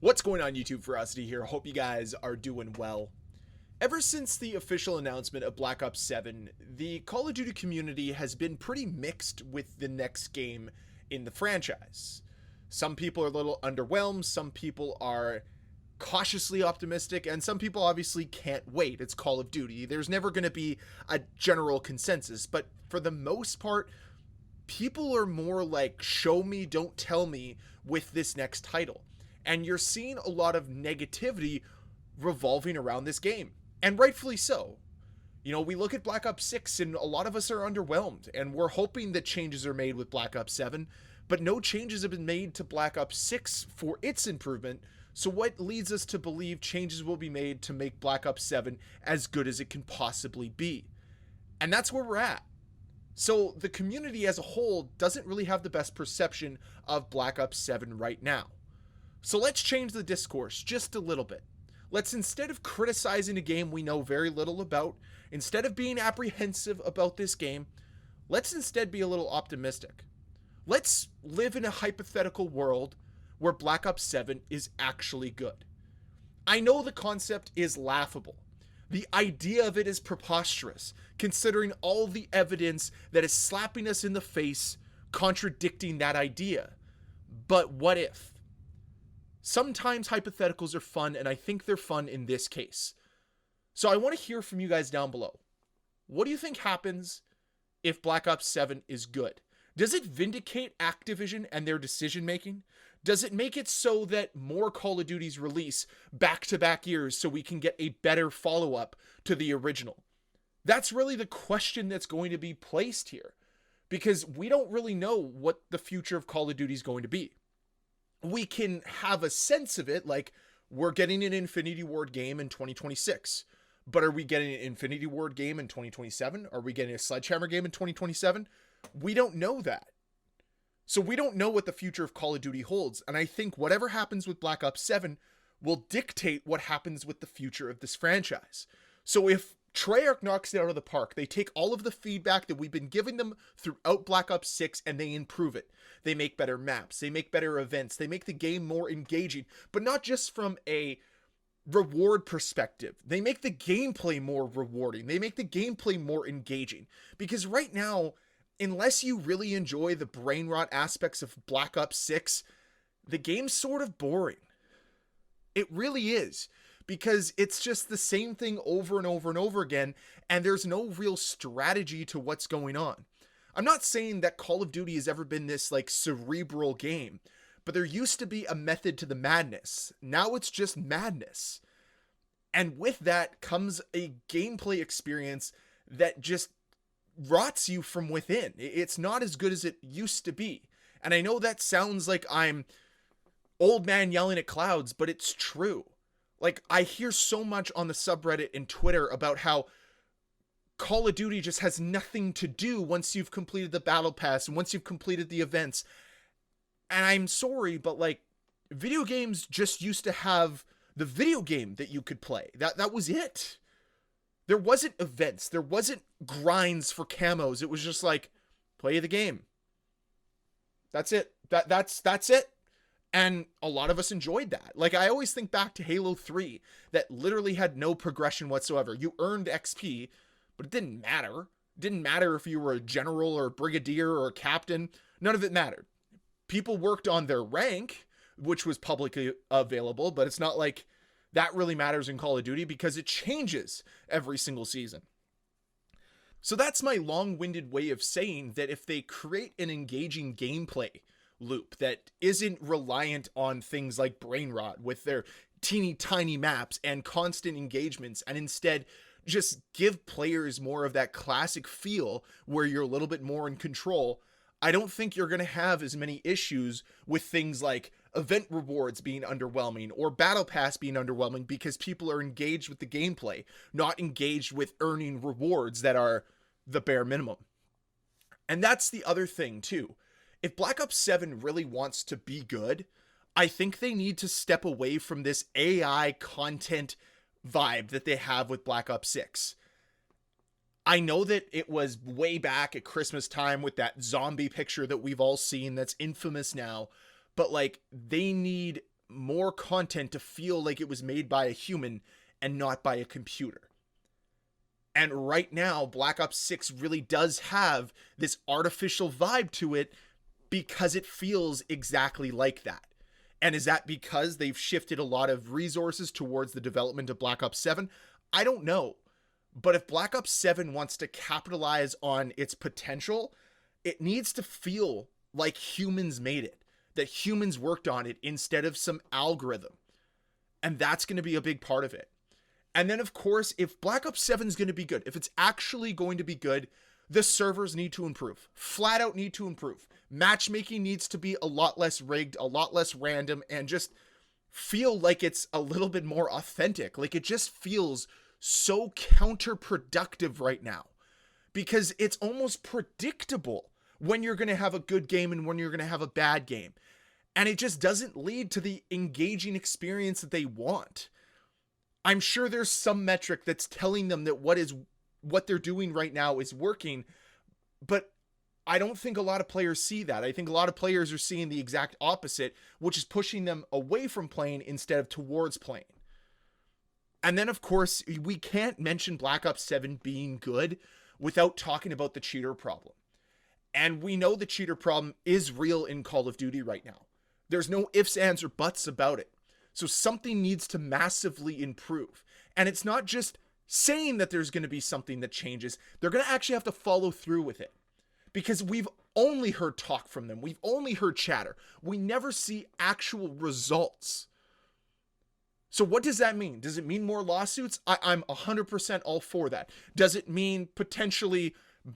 What's going on, YouTube? Ferocity here. Hope you guys are doing well. Ever since the official announcement of Black Ops 7, the Call of Duty community has been pretty mixed with the next game in the franchise. Some people are a little underwhelmed, some people are cautiously optimistic, and some people obviously can't wait. It's Call of Duty. There's never going to be a general consensus, but for the most part, people are more like show me, don't tell me with this next title. And you're seeing a lot of negativity revolving around this game. And rightfully so. You know, we look at Black Ops 6 and a lot of us are underwhelmed. And we're hoping that changes are made with Black Ops 7. But no changes have been made to Black Ops 6 for its improvement. So what leads us to believe changes will be made to make Black Ops 7 as good as it can possibly be? And that's where we're at. So the community as a whole doesn't really have the best perception of Black Ops 7 right now. So let's change the discourse just a little bit. Let's, instead of criticizing a game we know very little about, instead of being apprehensive about this game, let's instead be a little optimistic. Let's live in a hypothetical world where Black Ops 7 is actually good. I know the concept is laughable. The idea of it is preposterous, considering all the evidence that is slapping us in the face contradicting that idea. But what if? Sometimes hypotheticals are fun, and I think they're fun in this case. So I want to hear from you guys down below. What do you think happens if Black Ops 7 is good? Does it vindicate Activision and their decision making? Does it make it so that more Call of Duties release back-to-back years so we can get a better follow-up to the original? That's really the question that's going to be placed here, because we don't really know what the future of Call of Duty is going to be. We can have a sense of it, like we're getting an Infinity Ward game in 2026. But are we getting an Infinity Ward game in 2027? Are we getting a Sledgehammer game in 2027? We don't know that. So we don't know what the future of Call of Duty holds. And I think whatever happens with Black Ops 7 will dictate what happens with the future of this franchise. So if Treyarch knocks it out of the park, they take all of the feedback that we've been giving them throughout Black Ops 6 and they improve it. They make better maps, they make better events, they make the game more engaging, but not just from a reward perspective. They make the gameplay more rewarding. They make the gameplay more engaging. Because right now, unless you really enjoy the brain rot aspects of Black Ops 6, the game's sort of boring. It really is. Because it's just the same thing over and over and over again, and there's no real strategy to what's going on. I'm not saying that Call of Duty has ever been this like cerebral game, but there used to be a method to the madness. Now it's just madness. And with that comes a gameplay experience that just rots you from within. It's not as good as it used to be. And I know that sounds like I'm old man yelling at clouds, but it's true. Like, I hear so much on the subreddit and Twitter about how Call of Duty just has nothing to do once you've completed the battle pass and once you've completed the events. And I'm sorry, but like, video games just used to have the video game that you could play. That was it. There wasn't events. There wasn't grinds for camos. It was just like, play the game. That's it. That's it. And a lot of us enjoyed that. Like, I always think back to Halo 3 that literally had no progression whatsoever. You earned XP, but it didn't matter. It didn't matter if you were a general or a brigadier or a captain. None of it mattered. People worked on their rank, which was publicly available, but it's not like that really matters in Call of Duty because it changes every single season. So that's my long-winded way of saying that if they create an engaging gameplay loop that isn't reliant on things like brain rot with their teeny tiny maps and constant engagements, and instead just give players more of that classic feel where you're a little bit more in control, I don't think you're going to have as many issues with things like event rewards being underwhelming or battle pass being underwhelming, because people are engaged with the gameplay, not engaged with earning rewards that are the bare minimum. And that's the other thing too. If Black Ops 7 really wants to be good, I think they need to step away from this AI content vibe that they have with Black Ops 6. I know that it was way back at Christmas time with that zombie picture that we've all seen that's infamous now, but like, they need more content to feel like it was made by a human and not by a computer. And right now, Black Ops 6 really does have this artificial vibe to it because it feels exactly like that. And is that because they've shifted a lot of resources towards the development of Black Ops 7? I don't know. But if Black Ops 7 wants to capitalize on its potential, it needs to feel like humans made it, that humans worked on it instead of some algorithm. And that's going to be a big part of it. And then, of course, if Black Ops 7 is going to be good, if it's actually going to be good, the servers need to improve. Flat out need to improve. Matchmaking needs to be a lot less rigged, a lot less random, and just feel like it's a little bit more authentic. Like, it just feels so counterproductive right now because it's almost predictable when you're going to have a good game and when you're going to have a bad game. And it just doesn't lead to the engaging experience that they want. I'm sure there's some metric that's telling them that what they're doing right now is working, but I don't think a lot of players see that. I think a lot of players are seeing the exact opposite, which is pushing them away from playing instead of towards playing. And then, of course, we can't mention Black Ops 7 being good without talking about the cheater problem. And we know the cheater problem is real in Call of Duty right now. There's no ifs, ands, or buts about it. So something needs to massively improve. And it's not just saying that there's going to be something that changes. They're going to actually have to follow through with it. Because we've only heard talk from them. We've only heard chatter. We never see actual results. So what does that mean? Does it mean more lawsuits? I'm 100% all for that. Does it mean potentially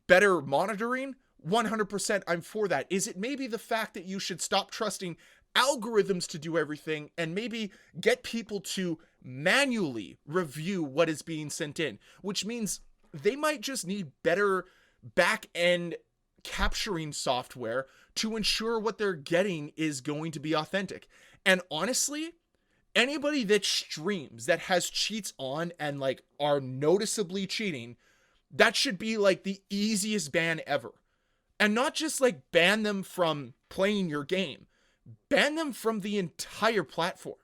better monitoring? 100% I'm for that. Is it maybe the fact that you should stop trusting algorithms to do everything and maybe get people to manually review what is being sent in, which means they might just need better back-end capturing software to ensure what they're getting is going to be authentic. And honestly, anybody that streams that has cheats on and like are noticeably cheating, that should be like the easiest ban ever. And not just like ban them from playing your game, ban them from the entire platform.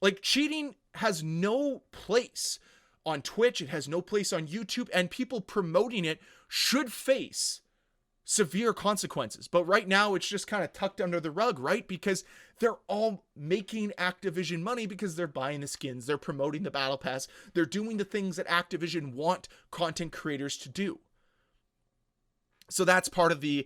Like, cheating has no place on Twitch. It has no place on YouTube, and people promoting it should face severe consequences. But right now it's just kind of tucked under the rug, right? Because they're all making Activision money because they're buying the skins, they're promoting the battle pass, they're doing the things that Activision want content creators to do. So that's part of the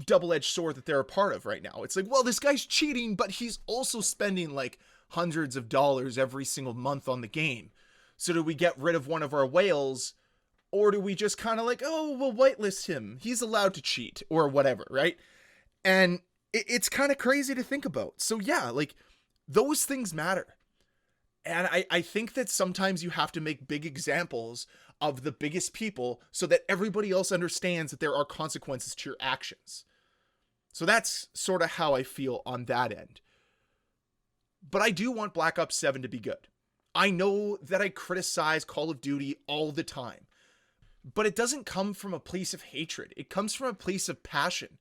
double-edged sword that they're a part of right now. It's like, well, this guy's cheating, but he's also spending like hundreds of dollars every single month on the game. So do we get rid of one of our whales, or do we just kind of like, oh, we'll whitelist him, he's allowed to cheat or whatever, right? And it's kind of crazy to think about. So yeah, like, those things matter. And I think that sometimes you have to make big examples of the biggest people so that everybody else understands that there are consequences to your actions. So that's sort of how I feel on that end. But I do want Black Ops 7 to be good. I know that I criticize Call of Duty all the time, but it doesn't come from a place of hatred. It comes from a place of passion.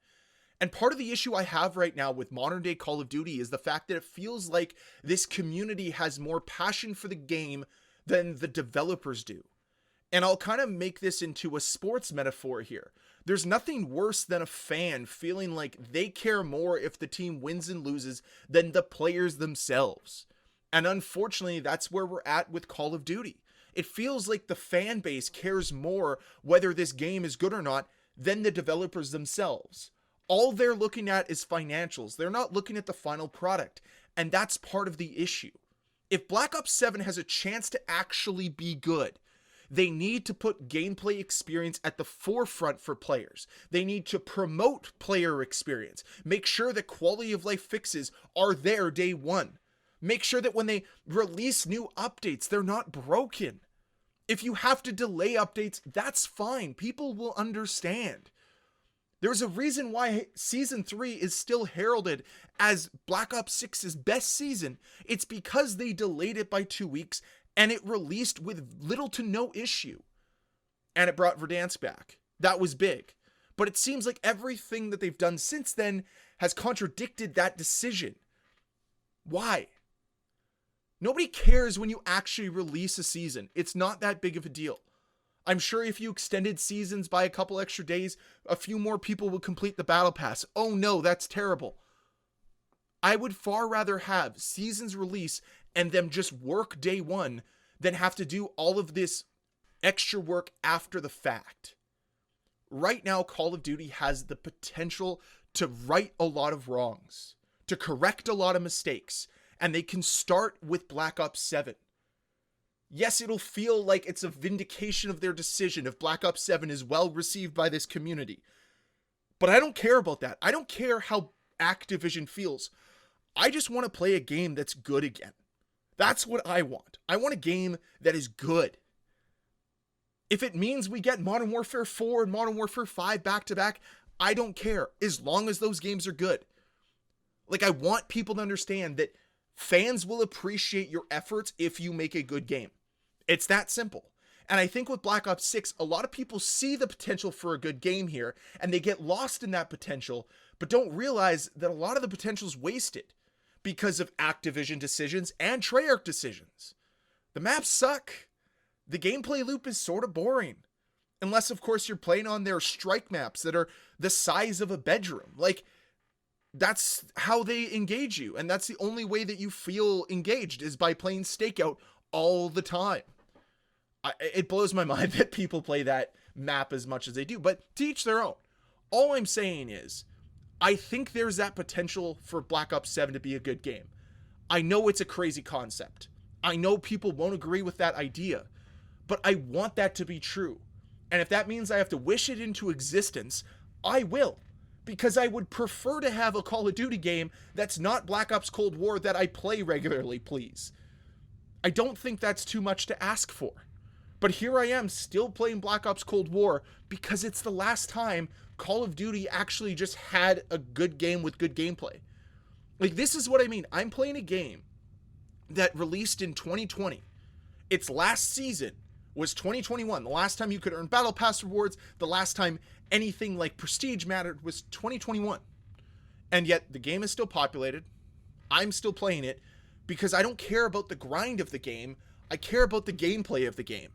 And part of the issue I have right now with modern day Call of Duty is the fact that it feels like this community has more passion for the game than the developers do. And I'll kind of make this into a sports metaphor here. There's nothing worse than a fan feeling like they care more if the team wins and loses than the players themselves. And unfortunately, that's where we're at with Call of Duty. It feels like the fan base cares more whether this game is good or not than the developers themselves. All they're looking at is financials. They're not looking at the final product. And that's part of the issue. If Black Ops 7 has a chance to actually be good, they need to put gameplay experience at the forefront for players. They need to promote player experience. Make sure that quality of life fixes are there day one. Make sure that when they release new updates, they're not broken. If you have to delay updates, that's fine. People will understand. There's a reason why Season 3 is still heralded as Black Ops 6's best season. It's because they delayed it by 2 weeks and it released with little to no issue. And it brought Verdansk back. That was big. But it seems like everything that they've done since then has contradicted that decision. Why? Nobody cares when you actually release a season. It's not that big of a deal. I'm sure if you extended seasons by a couple extra days, a few more people would complete the battle pass. Oh no, that's terrible. I would far rather have seasons release and them just work day one than have to do all of this extra work after the fact. Right now, Call of Duty has the potential to right a lot of wrongs, to correct a lot of mistakes, and they can start with Black Ops 7. Yes, it'll feel like it's a vindication of their decision if Black Ops 7 is well received by this community. But I don't care about that. I don't care how Activision feels. I just want to play a game that's good again. That's what I want. I want a game that is good. If it means we get Modern Warfare 4 and Modern Warfare 5 back to back, I don't care, as long as those games are good. Like, I want people to understand that fans will appreciate your efforts if you make a good game. It's that simple. And I think with Black Ops 6, a lot of people see the potential for a good game here, and they get lost in that potential, but don't realize that a lot of the potential is wasted because of Activision decisions and Treyarch decisions. The maps suck. The gameplay loop is sort of boring. Unless, of course, you're playing on their strike maps that are the size of a bedroom. Like, that's how they engage you. And that's the only way that you feel engaged, is by playing Stakeout all the time. It blows my mind that people play that map as much as they do, but to each their own. All I'm saying is, I think there's that potential for Black Ops 7 to be a good game. I know it's a crazy concept. I know people won't agree with that idea, but I want that to be true. And if that means I have to wish it into existence, I will. Because I would prefer to have a Call of Duty game that's not Black Ops Cold War that I play regularly, please. I don't think that's too much to ask for. But here I am still playing Black Ops Cold War because it's the last time Call of Duty actually just had a good game with good gameplay. Like, this is what I mean. I'm playing a game that released in 2020. Its last season was 2021. The last time you could earn Battle Pass rewards, the last time anything like Prestige mattered was 2021. And yet the game is still populated. I'm still playing it because I don't care about the grind of the game. I care about the gameplay of the game.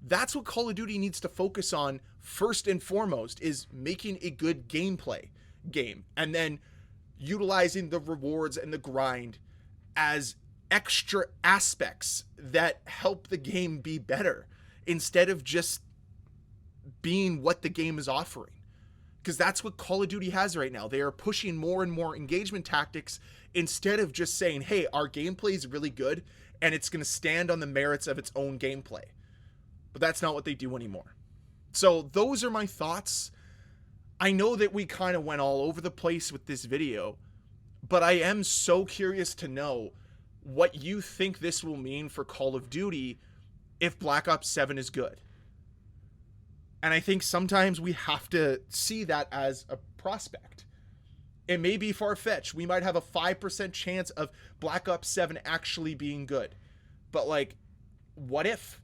That's what Call of Duty needs to focus on first and foremost, is making a good gameplay game, and then utilizing the rewards and the grind as extra aspects that help the game be better, instead of just being what the game is offering. Because that's what Call of Duty has right now. They are pushing more and more engagement tactics instead of just saying, hey, our gameplay is really good and it's going to stand on the merits of its own gameplay. But that's not what they do anymore. So those are my thoughts. I know that we kind of went all over the place with this video, but I am so curious to know what you think this will mean for Call of Duty if Black Ops 7 is good. And I think sometimes we have to see that as a prospect. It may be far-fetched. We might have a 5% chance of Black Ops 7 actually being good. But, like, what if?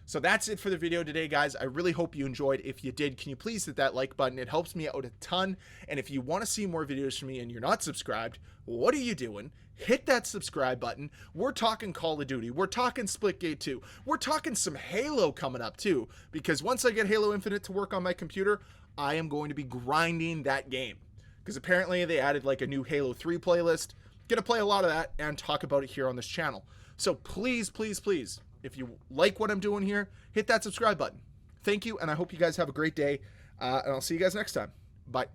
So that's it for the video today, guys. I really hope you enjoyed. If you did, can you please hit that like button? It helps me out a ton. And if you want to see more videos from me and you're not subscribed, what are you doing? Hit that subscribe button. We're talking Call of Duty. We're talking Splitgate 2. We're talking some Halo coming up too, because once I get Halo Infinite to work on my computer, I am going to be grinding that game. Because apparently they added like a new Halo 3 playlist. Gonna play a lot of that and talk about it here on this channel. So please, please, please, if you like what I'm doing here, hit that subscribe button. Thank you, and I hope you guys have a great day, and I'll see you guys next time. Bye.